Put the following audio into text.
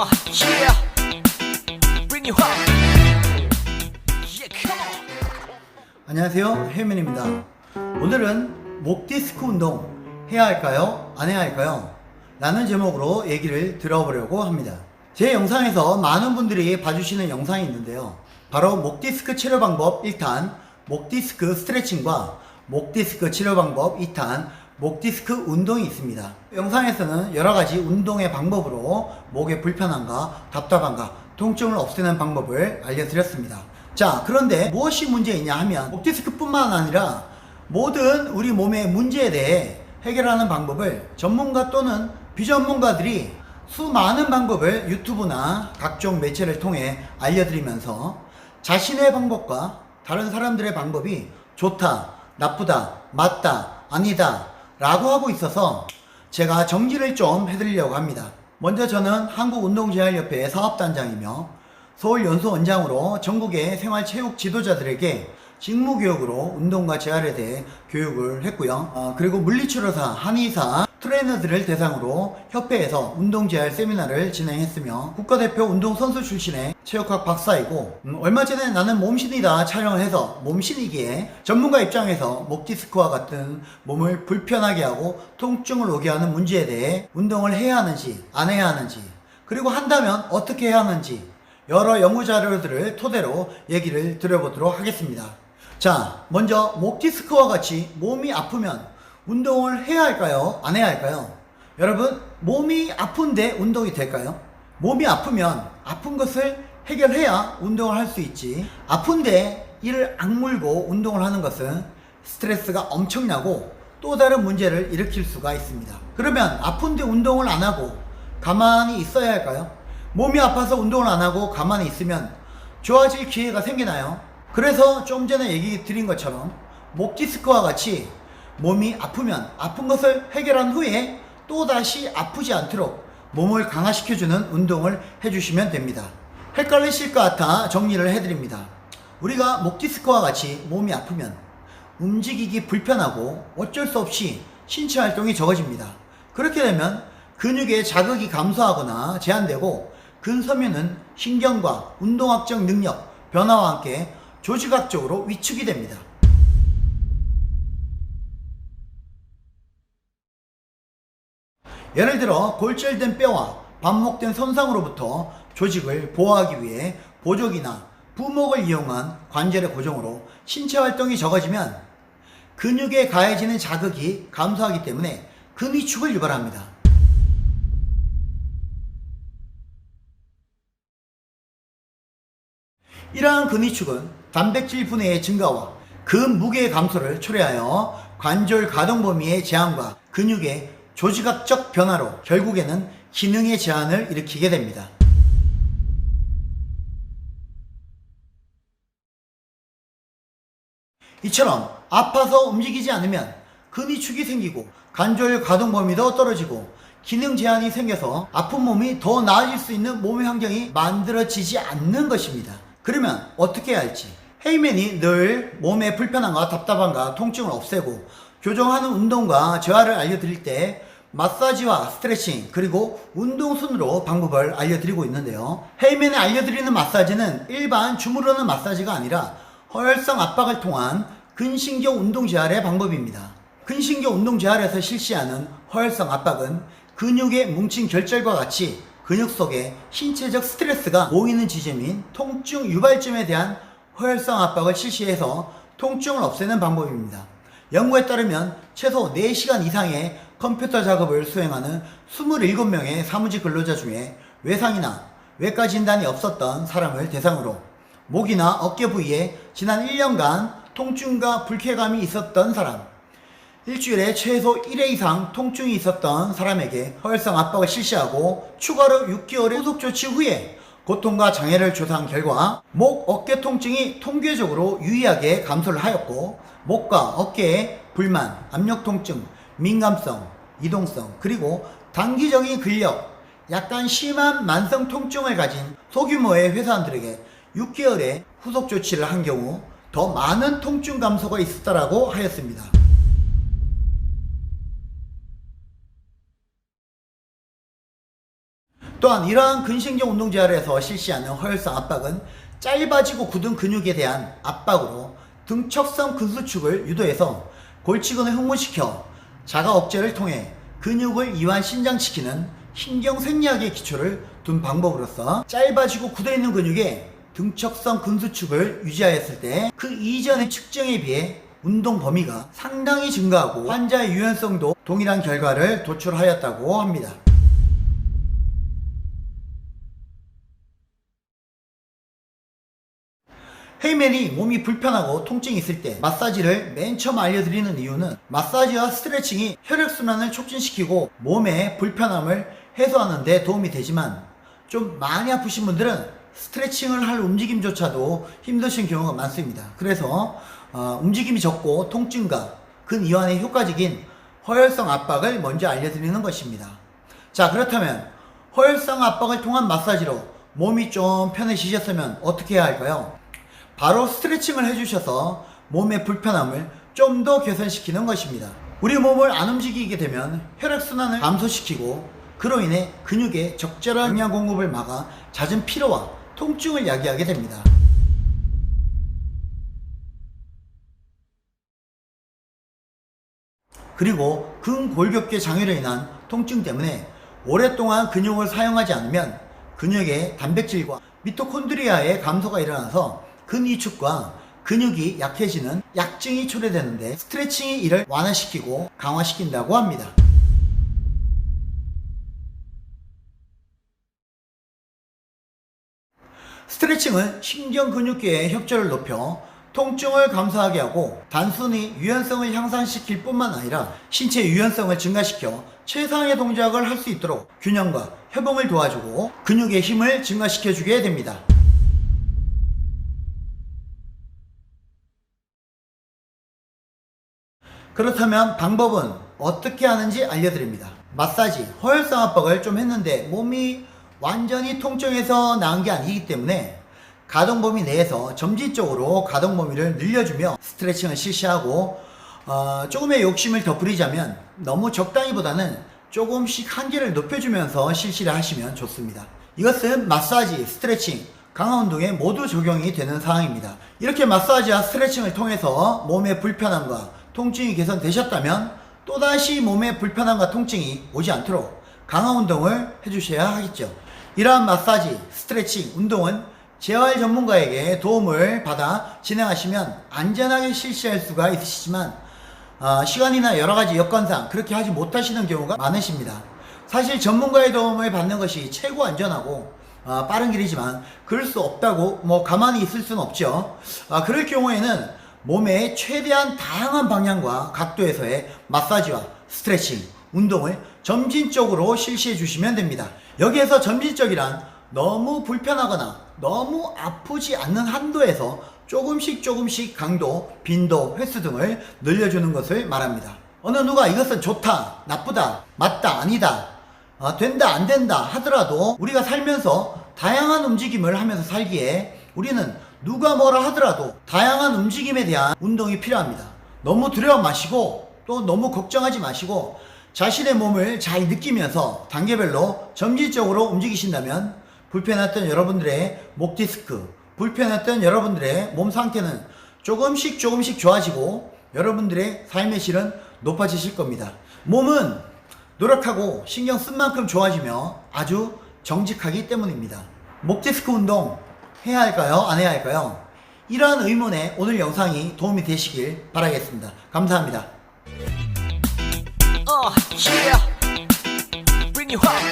Yeah, bring you home. Yeah, come on. 안녕하세요, 혜민입니다. 오늘은 목 디스크 운동 해야 할까요? 안 해야 할까요? 라는 제목으로 얘기를 들어보려고 합니다. 제 영상에서 많은 분들이 봐주시는 영상이 있는데요. 바로 목 디스크 치료 방법 1탄 목 디스크 스트레칭과 목 디스크 치료 방법 2탄 목 디스크 운동이 있습니다. 영상에서는 여러가지 운동의 방법으로 목의 불편함과 답답함과 통증을 없애는 방법을 알려드렸습니다. 자, 그런데 무엇이 문제이냐 하면 목 디스크뿐만 아니라 모든 우리 몸의 문제에 대해 해결하는 방법을 전문가 또는 비전문가들이 수많은 방법을 유튜브나 각종 매체를 통해 알려드리면서 자신의 방법과 다른 사람들의 방법이 좋다, 나쁘다, 맞다, 아니다 라고 하고 있어서 제가 정리를 좀 해드리려고 합니다. 먼저 저는 한국운동재활협회 사업단장이며 서울연수원장으로 전국의 생활체육 지도자들에게 직무교육으로 운동과 재활에 대해 교육을 했고요. 그리고 물리치료사, 한의사, 트레이너들을 대상으로 협회에서 운동재활 세미나를 진행했으며 국가대표 운동선수 출신의 체육학 박사이고 얼마 전에 나는 몸신이다 촬영을 해서 몸신이기에 전문가 입장에서 목 디스크와 같은 몸을 불편하게 하고 통증을 오게 하는 문제에 대해 운동을 해야 하는지 안 해야 하는지 그리고 한다면 어떻게 해야 하는지 여러 연구자료들을 토대로 얘기를 드려보도록 하겠습니다. 자, 먼저 목 디스크와 같이 몸이 아프면 운동을 해야 할까요? 안 해야 할까요? 여러분, 몸이 아픈데 운동이 될까요? 몸이 아프면 아픈 것을 해결해야 운동을 할 수 있지. 아픈데 이를 악물고 운동을 하는 것은 스트레스가 엄청나고 또 다른 문제를 일으킬 수가 있습니다. 그러면 아픈데 운동을 안 하고 가만히 있어야 할까요? 몸이 아파서 운동을 안 하고 가만히 있으면 좋아질 기회가 생기나요? 그래서 좀 전에 얘기 드린 것처럼 목 디스크와 같이 몸이 아프면 아픈 것을 해결한 후에 또다시 아프지 않도록 몸을 강화시켜주는 운동을 해주시면 됩니다. 헷갈리실 것 같아 정리를 해드립니다. 우리가 목 디스크와 같이 몸이 아프면 움직이기 불편하고 어쩔 수 없이 신체 활동이 적어집니다. 그렇게 되면 근육의 자극이 감소하거나 제한되고 근섬유는 신경과 운동학적 능력, 변화와 함께 조직학적으로 위축이 됩니다. 예를 들어 골절된 뼈와 반목된 손상으로부터 조직을 보호하기 위해 보조기나 부목을 이용한 관절의 고정으로 신체 활동이 적어지면 근육에 가해지는 자극이 감소하기 때문에 근위축을 유발합니다. 이러한 근위축은 단백질 분해의 증가와 근무게 감소를 초래하여 관절 가동 범위의 제한과 근육의 조직학적 변화로 결국에는 기능의 제한을 일으키게 됩니다. 이처럼 아파서 움직이지 않으면 근위축이 생기고 관절 가동 범위도 떨어지고 기능 제한이 생겨서 아픈 몸이 더 나아질 수 있는 몸의 환경이 만들어지지 않는 것입니다. 그러면 어떻게 해야 할지 헤이맨이 늘 몸의 불편함과 답답함과 통증을 없애고 교정하는 운동과 재활을 알려드릴 때 마사지와 스트레칭 그리고 운동 순으로 방법을 알려드리고 있는데요. 헤이맨이 알려드리는 마사지는 일반 주무르는 마사지가 아니라 허혈성 압박을 통한 근신경 운동 재활의 방법입니다. 근신경 운동 재활에서 실시하는 허혈성 압박은 근육의 뭉친 결절과 같이 근육 속에 신체적 스트레스가 모이는 지점인 통증 유발점에 대한 허혈성 압박을 실시해서 통증을 없애는 방법입니다. 연구에 따르면 최소 4시간 이상의 컴퓨터 작업을 수행하는 27명의 사무직 근로자 중에 외상이나 외과 진단이 없었던 사람을 대상으로 목이나 어깨 부위에 지난 1년간 통증과 불쾌감이 있었던 사람, 일주일에 최소 1회 이상 통증이 있었던 사람에게 허혈성 압박을 실시하고 추가로 6개월의 후속 조치 후에 고통과 장애를 조사한 결과 목, 어깨 통증이 통계적으로 유의하게 감소를 하였고 목과 어깨의 불만, 압력 통증, 민감성, 이동성, 그리고 단기적인 근력, 약간 심한 만성 통증을 가진 소규모의 회사원들에게 6개월의 후속 조치를 한 경우 더 많은 통증 감소가 있었다라고 하였습니다. 또한 이러한 근신경 운동 재활에서 실시하는 허혈성 압박은 짧아지고 굳은 근육에 대한 압박으로 등척성 근수축을 유도해서 골치근을 흥분시켜 자가 억제를 통해 근육을 이완 신장시키는 신경생리학의 기초를 둔 방법으로서 짧아지고 굳어있는 근육에 등척성 근수축을 유지하였을 때 그 이전의 측정에 비해 운동 범위가 상당히 증가하고 환자의 유연성도 동일한 결과를 도출하였다고 합니다. 헤이맨이 몸이 불편하고 통증이 있을 때 마사지를 맨 처음 알려드리는 이유는 마사지와 스트레칭이 혈액순환을 촉진시키고 몸의 불편함을 해소하는 데 도움이 되지만 좀 많이 아프신 분들은 스트레칭을 할 움직임조차도 힘드신 경우가 많습니다. 그래서 움직임이 적고 통증과 근이완에 효과적인 허혈성 압박을 먼저 알려드리는 것입니다. 자, 그렇다면 허혈성 압박을 통한 마사지로 몸이 좀 편해지셨으면 어떻게 해야 할까요? 바로 스트레칭을 해주셔서 몸의 불편함을 좀 더 개선시키는 것입니다. 우리 몸을 안 움직이게 되면 혈액순환을 감소시키고 그로 인해 근육에 적절한 영양 공급을 막아 잦은 피로와 통증을 야기하게 됩니다. 그리고 근골격계 장애로 인한 통증 때문에 오랫동안 근육을 사용하지 않으면 근육의 단백질과 미토콘드리아의 감소가 일어나서 근위축과 근육이 약해지는 약증이 초래되는데 스트레칭이 이를 완화시키고 강화시킨다고 합니다. 스트레칭은 신경근육계의 협조를 높여 통증을 감소하게 하고 단순히 유연성을 향상시킬 뿐만 아니라 신체 유연성을 증가시켜 최상의 동작을 할 수 있도록 균형과 협응을 도와주고 근육의 힘을 증가시켜주게 됩니다. 그렇다면 방법은 어떻게 하는지 알려드립니다. 마사지, 허혈성 압박을 좀 했는데 몸이 완전히 통증에서 나은 게 아니기 때문에 가동 범위 내에서 점진적으로 가동 범위를 늘려주며 스트레칭을 실시하고 조금의 욕심을 더 부리자면 너무 적당히보다는 조금씩 한계를 높여주면서 실시를 하시면 좋습니다. 이것은 마사지, 스트레칭, 강화 운동에 모두 적용이 되는 사항입니다. 이렇게 마사지와 스트레칭을 통해서 몸의 불편함과 통증이 개선되셨다면 또다시 몸의 불편함과 통증이 오지 않도록 강화 운동을 해주셔야 하겠죠. 이러한 마사지, 스트레칭, 운동은 재활 전문가에게 도움을 받아 진행하시면 안전하게 실시할 수가 있으시지만 시간이나 여러가지 여건상 그렇게 하지 못하시는 경우가 많으십니다. 사실 전문가의 도움을 받는 것이 최고 안전하고 빠른 길이지만 그럴 수 없다고 가만히 있을 수는 없죠. 그럴 경우에는 몸의 최대한 다양한 방향과 각도에서의 마사지와 스트레칭, 운동을 점진적으로 실시해 주시면 됩니다. 여기에서 점진적이란 너무 불편하거나 너무 아프지 않는 한도에서 조금씩 강도, 빈도, 횟수 등을 늘려주는 것을 말합니다. 어느 누가 이것은 좋다, 나쁘다, 맞다, 아니다, 된다, 안 된다 하더라도 우리가 살면서 다양한 움직임을 하면서 살기에 우리는 누가 뭐라 하더라도 다양한 움직임에 대한 운동이 필요합니다. 너무 두려워 마시고 또 너무 걱정하지 마시고 자신의 몸을 잘 느끼면서 단계별로 점진적으로 움직이신다면 불편했던 여러분들의 목 디스크, 불편했던 여러분들의 몸 상태는 조금씩 좋아지고 여러분들의 삶의 질은 높아지실 겁니다. 몸은 노력하고 신경 쓴 만큼 좋아지며 아주 정직하기 때문입니다. 목 디스크 운동 해야 할까요? 안 해야 할까요? 이러한 의문에 오늘 영상이 도움이 되시길 바라겠습니다. 감사합니다. Yeah. Bring you up.